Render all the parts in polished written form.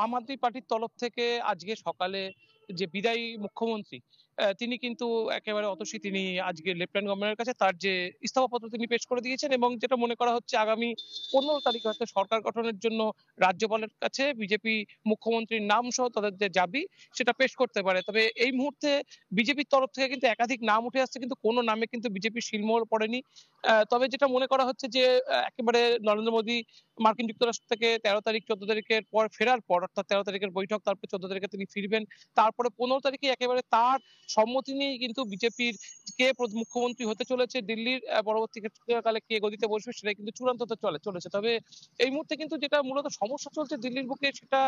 আম আদমি পার্টির তরফ থেকে আজকে সকালে যে বিদায়ী মুখ্যমন্ত্রী তিনি কিন্তু একেবারে অতসী তিনি আজকে লেফটেন্যান্ট গভর্নরের কাছে তার যে ইস্তফাপত্র তিনি পেশ করে দিয়েছেন এবং যেটা মনে করা হচ্ছে আগামী 15 তারিখে হয়তো সরকার গঠনের জন্য রাজ্যপালের কাছে বিজেপি মুখ্যমন্ত্রীর নাম সহ তাদের যে দাবি সেটা পেশ করতে পারে। তবে এই মুহূর্তে বিজেপির তরফ থেকে কিন্তু একাধিক নাম উঠে আসছে কিন্তু কোনো নামে কিন্তু বিজেপির শিলমোহর পড়েনি। তবে যেটা মনে করা হচ্ছে যে একেবারে নরেন্দ্র মোদী মার্কিন যুক্তরাষ্ট্র থেকে ১৩ তারিখ ১৪ তারিখের পর ফেরার পর অর্থাৎ ১৩ তারিখের বৈঠক তারপর ১৪ তারিখে তিনি ফিরবেন। তারপরে ১৫ তারিখে একেবারে তার সম্মতি নিয়েই কিন্তু বিজেপির কে মুখ্যমন্ত্রী হতে চলেছে দিল্লির পরবর্তী কালে কে গদিতে বসবে সেটাই কিন্তু চূড়ান্ত হতে চলেছে। তবে এই মুহূর্তে কিন্তু যেটা মূলত সমস্যা চলছে দিল্লির বুকে সেটা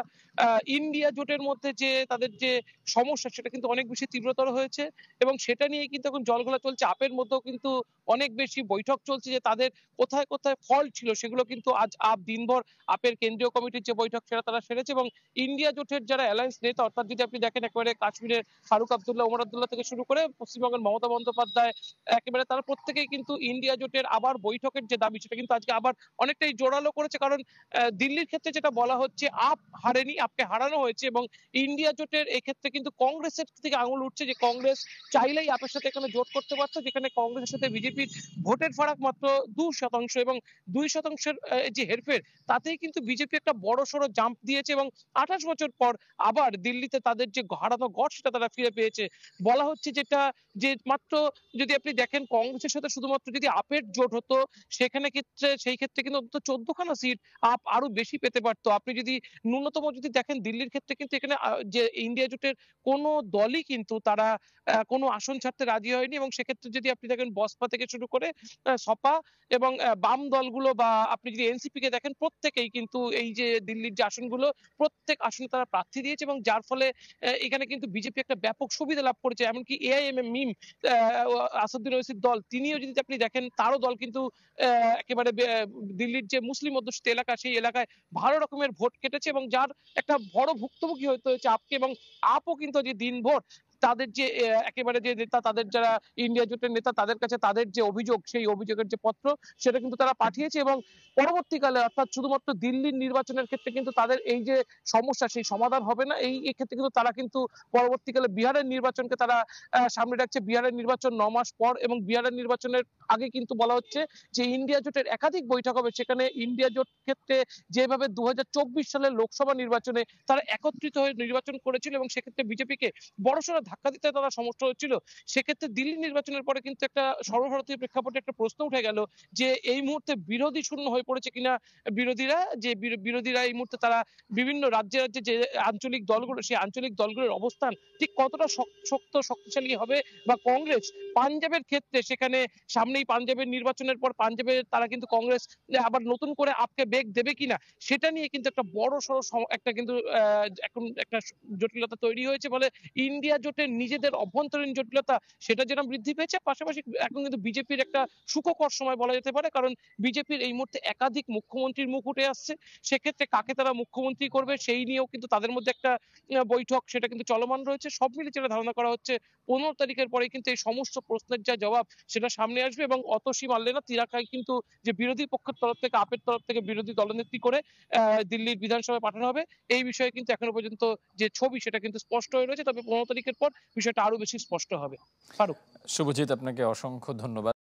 ইন্ডিয়া জোটের মধ্যে যে তাদের যে সমস্যা সেটা কিন্তু অনেক বেশি তীব্রতর হয়েছে এবং সেটা নিয়ে কিন্তু এখন জলঘোলা চলছে। আপের মধ্যেও কিন্তু অনেক বেশি বৈঠক চলছে যে তাদের কোথায়, কোথায় ফল্ট ছিল সেগুলো কিন্তু আজ আপ দিনভর আপের কেন্দ্রীয় কমিটির যে বৈঠক সেটা তারা সেরেছে এবং ইন্ডিয়া জোটের যারা অ্যালায়েন্স নেতা অর্থাৎ যদি আপনি দেখেন একেবারে কাশ্মীরের ফারুক আব্দুল্লাহ, ওমর আব্দুল্লাহ থেকে শুরু করে পশ্চিমবঙ্গের মমতা বন্দ্যোপাধ্যায় একেবারে তারা প্রত্যেকেই কিন্তু ইন্ডিয়া জোটের আবার বৈঠকের যে দাবি সেটা কিন্তু আজকে আবার অনেকটাই জোরালো করেছে। কারণ দিল্লির ক্ষেত্রে যেটা বলা হচ্ছে আপ হারেনি, আপকে হারানো হয়েছে এবং ইন্ডিয়া জোটের এক্ষেত্রে কিন্তু কংগ্রেসের থেকে আঙুল উঠছে যে কংগ্রেস চাইলেই আপের সাথে এখানে জোট করতে পারত যেখানে কংগ্রেসের সাথে বিজেপির ভোটের ফারাক মাত্র 2% এবং 2%-এর যে হেরফের তাতেই কিন্তু বিজেপি একটা বড়সড় জাম্প দিয়েছে এবং ২৮ বছর পর আবার দিল্লিতে তাদের যে হারানো গড় সেটা তারা ফিরে পেয়েছে। বলা হচ্ছে যেটা যে মাত্র যদি আপনি দেখেন কংগ্রেসের সাথে শুধুমাত্র যদি আপের জোট হতো সেই ক্ষেত্রে কিন্তু অন্তত ১৪ খানা সিট আপ আরো বেশি পেতে পারত। আপনি যদি ন্যূনতম যদি দেখেন দিল্লির ক্ষেত্রে কিন্তু এখানে যে ইন্ডিয়া জোটের কোন দলই কিন্তু তারা কোন আসন ছাড়তে রাজি হয়নি এবং সেক্ষেত্রে যদি আপনি দেখেন বসপা থেকে শুরু করে সপা এবং বাম দলগুলো বা আপনি যদি এনসিপি কে দেখেন প্রত্যেকেই কিন্তু এই যে দিল্লির যে আসনগুলো প্রত্যেক আসনে তারা প্রার্থী দিয়েছে এবং যার ফলে এখানে কিন্তু বিজেপি একটা ব্যাপক সুবিধা লাভ করেছে। এমনকি এআইএমএম মিম আসাদুদ্দিন ওয়াইসির দল তিনিও যদি আপনি দেখেন তারও দল কিন্তু একেবারে দিল্লির যে মুসলিম অধ্যুষিত এলাকা সেই এলাকায় ভালো রকমের ভোট কেটেছে এবং যার একটা বড় ভুক্তভোগী হতে হয়েছে আপকে এবং আপও কিন্তু যে দিনভর তাদের যে একেবারে যে নেতা তাদের যারা ইন্ডিয়া জোটের নেতা তাদের কাছে তাদের যে অভিযোগ সেই অভিযোগের যে পত্র সেটা কিন্তু তারা পাঠিয়েছে এবং পরবর্তীকালে অর্থাৎ শুধুমাত্র দিল্লির নির্বাচনের ক্ষেত্রে কিন্তু তাদের এই যে সমস্যা সেই সমাধান হবে না এই ক্ষেত্রে কিন্তু তারা কিন্তু পরবর্তীকালে বিহারের নির্বাচনকে তারা সামনে রাখছে। বিহারের নির্বাচন ৯ মাস পর এবং বিহারের নির্বাচনের আগে কিন্তু বলা হচ্ছে যে ইন্ডিয়া জোটের একাধিক বৈঠক হবে সেখানে ইন্ডিয়া জোট ক্ষেত্রে যেভাবে ২০২৪ সালের লোকসভা নির্বাচনে তারা একত্রিত হয়ে নির্বাচন করেছিল এবং সেক্ষেত্রে বিজেপিকে বড়সড় ধাক্কা দিতে তারা সমর্থ হচ্ছিল। সেক্ষেত্রে দিল্লি নির্বাচনের পরে কিন্তু একটা সর্বভারতীয় প্রেক্ষাপটে একটা প্রশ্ন উঠে গেল যে এই মুহূর্তে বিরোধী শূন্য হয়ে পড়েছে কিনা বিরোধীরা যে বিরোধীরা এই মুহূর্তে তারা বিভিন্ন রাজ্যে রাজ্যে যে আঞ্চলিক দলগুলো সেই আঞ্চলিক দলগুলোর অবস্থান ঠিক কতটা শক্তিশালী হবে বা কংগ্রেস পাঞ্জাবের ক্ষেত্রে সেখানে সামনেই পাঞ্জাবের নির্বাচনের পর পাঞ্জাবে তারা কিন্তু কংগ্রেস আবার নতুন করে আপকে বেগ দেবে কিনা সেটা নিয়ে কিন্তু একটা বড়সড় একটা কিন্তু এখন একটা জটিলতা তৈরি হয়েছে বলে ইন্ডিয়া জোটের নিজেদের অভ্যন্তরীণ জটিলতা সেটা যেরকম বৃদ্ধি পেয়েছে পাশাপাশি এখন কিন্তু বিজেপির একটা সুখকর সময় বলা যেতে পারে কারণ বিজেপির এই মুহূর্তে একাধিক মুখ্যমন্ত্রীর মুখ উঠে আসছে। সেক্ষেত্রে কাকে তারা মুখ্যমন্ত্রী করবে সেই নিয়েও কিন্তু তাদের মধ্যে একটা বৈঠক সেটা কিন্তু চলমান রয়েছে। সব মিলে যেটা ধারণা করা হচ্ছে ১৫ তারিখের পরে কিন্তু এই সমস্ত প্রশ্নের যা জবাব সেটা সামনে আসবে এবং অতসী মারলে না তিরাকায় কিন্তু যে বিরোধী পক্ষের তরফ থেকে আপের তরফ থেকে বিরোধী দলনেত্রী করে দিল্লির বিধানসভায় পাঠানো হবে এই বিষয়ে কিন্তু এখনো পর্যন্ত যে ছবি সেটা কিন্তু স্পষ্ট হয়ে রয়েছে। তবে ১৫ তারিখের পর বিষয়টা আরো বেশি স্পষ্ট হবে। ফারুক। শুভজিৎ, আপনাকে অসংখ্য ধন্যবাদ।